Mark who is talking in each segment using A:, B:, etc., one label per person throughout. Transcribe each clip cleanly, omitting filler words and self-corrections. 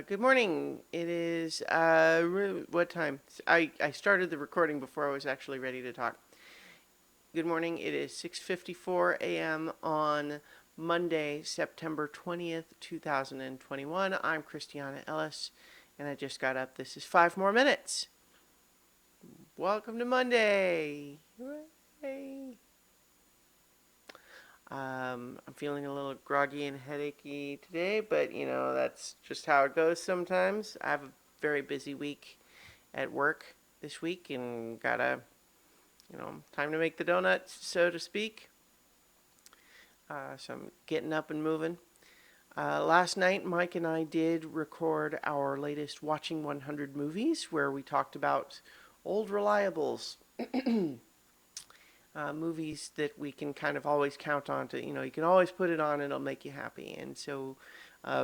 A: Good morning. It is what time? I started the recording before I was actually ready to talk. Good morning. It is 6:54 a.m. on Monday, September 20th, 2021. I'm Christiana Ellis, and I just got up. This is 5 more minutes. Welcome to Monday. Hooray. I'm feeling a little groggy and headachy today, but that's just how it goes sometimes. I have a very busy week at work this week and gotta, time to make the donuts, so to speak. So I'm getting up and moving. Last night, Mike and I did record our latest Watching 100 movies where we talked about old reliables. Movies that we can kind of always count on to, you can always put it on and it'll make you happy. And so,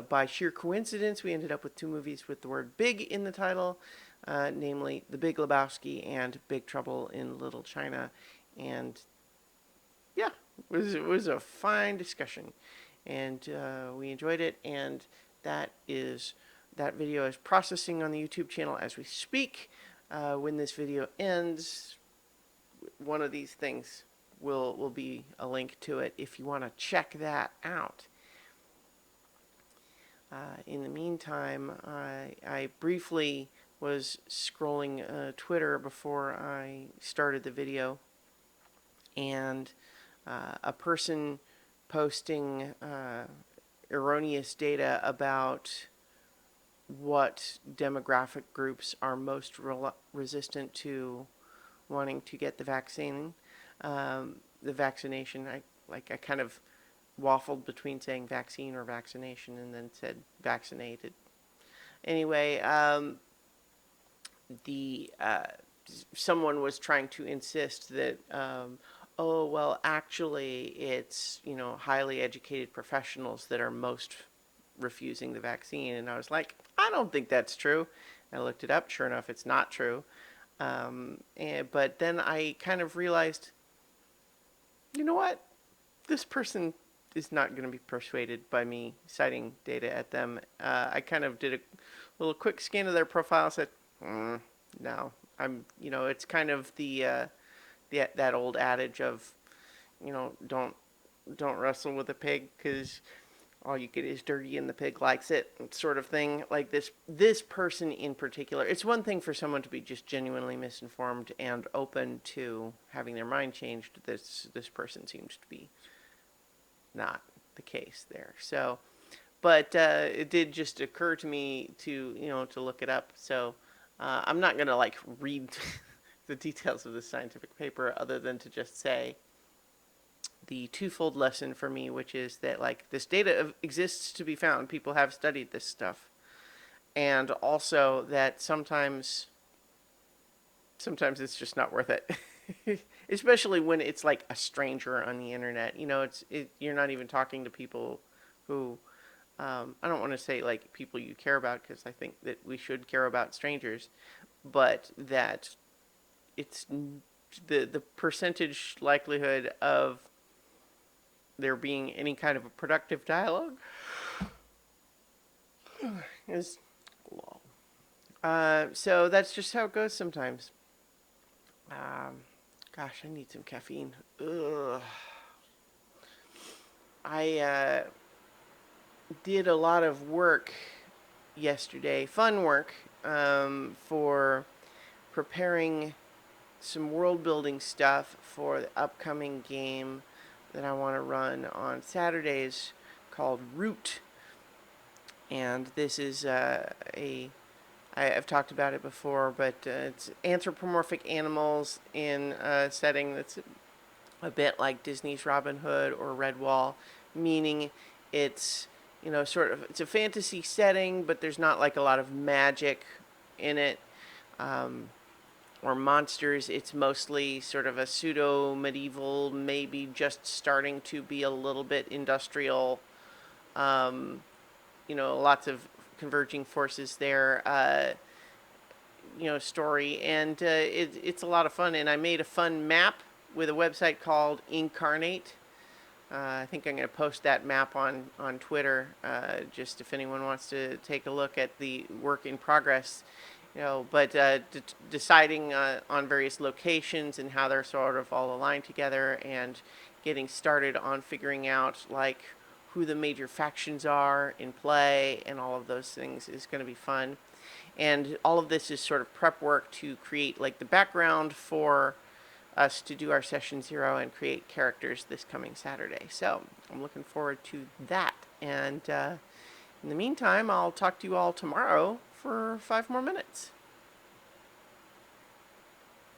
A: by sheer coincidence, we ended up with two movies with the word big in the title, namely The Big Lebowski and Big Trouble in Little China. And yeah, it was a fine discussion. And we enjoyed it. And that video is processing on the YouTube channel as we speak. When this video ends, one of these things will be a link to it if you want to check that out. In the meantime, I briefly was scrolling Twitter before I started the video, and a person posting erroneous data about what demographic groups are most resistant to wanting to get the vaccine, the vaccination. I kind of waffled between saying vaccine or vaccination, and then said vaccinated. Anyway, the someone was trying to insist that, oh well, actually, it's highly educated professionals that are most refusing the vaccine, and I was like, I don't think that's true. I looked it up. Sure enough, it's not true. But then I kind of realized, you know what? This person is not going to be persuaded by me citing data at them. I kind of did a little quick scan of their profile and said, no. It's kind of that old adage of, don't wrestle with a pig because all you get is dirty and the pig likes it, sort of thing. Like this person in particular, it's one thing for someone to be just genuinely misinformed and open to having their mind changed. This person seems to be not the case there. So, but it did just occur to me to look it up. So I'm not gonna read the details of this scientific paper other than to just say the twofold lesson for me, which is that this data exists to be found. People have studied this stuff, and also that sometimes it's just not worth it. Especially when it's like a stranger on the internet. You're not even talking to people who I don't want to say people you care about, because I think that we should care about strangers, but that it's the percentage likelihood of there being any kind of a productive dialogue is low. So that's just how it goes sometimes. Gosh, I need some caffeine. Ugh. I did a lot of work yesterday, fun work, for preparing some world building stuff for the upcoming game that I want to run on Saturdays called Root. And this is I've talked about it before, but it's anthropomorphic animals in a setting that's a bit like Disney's Robin Hood or Redwall, meaning it's, it's a fantasy setting, but there's not a lot of magic in it. Or monsters. It's mostly sort of a pseudo-medieval, maybe just starting to be a little bit industrial, lots of converging forces there, story. And it's a lot of fun. And I made a fun map with a website called Incarnate. I think I'm going to post that map on Twitter, just if anyone wants to take a look at the work in progress. But deciding on various locations and how they're sort of all aligned together, and getting started on figuring out like who the major factions are in play and all of those things is going to be fun. And all of this is sort of prep work to create like the background for us to do our session 0 and create characters this coming Saturday. So I'm looking forward to that. And in the meantime, I'll talk to you all tomorrow for 5 more minutes.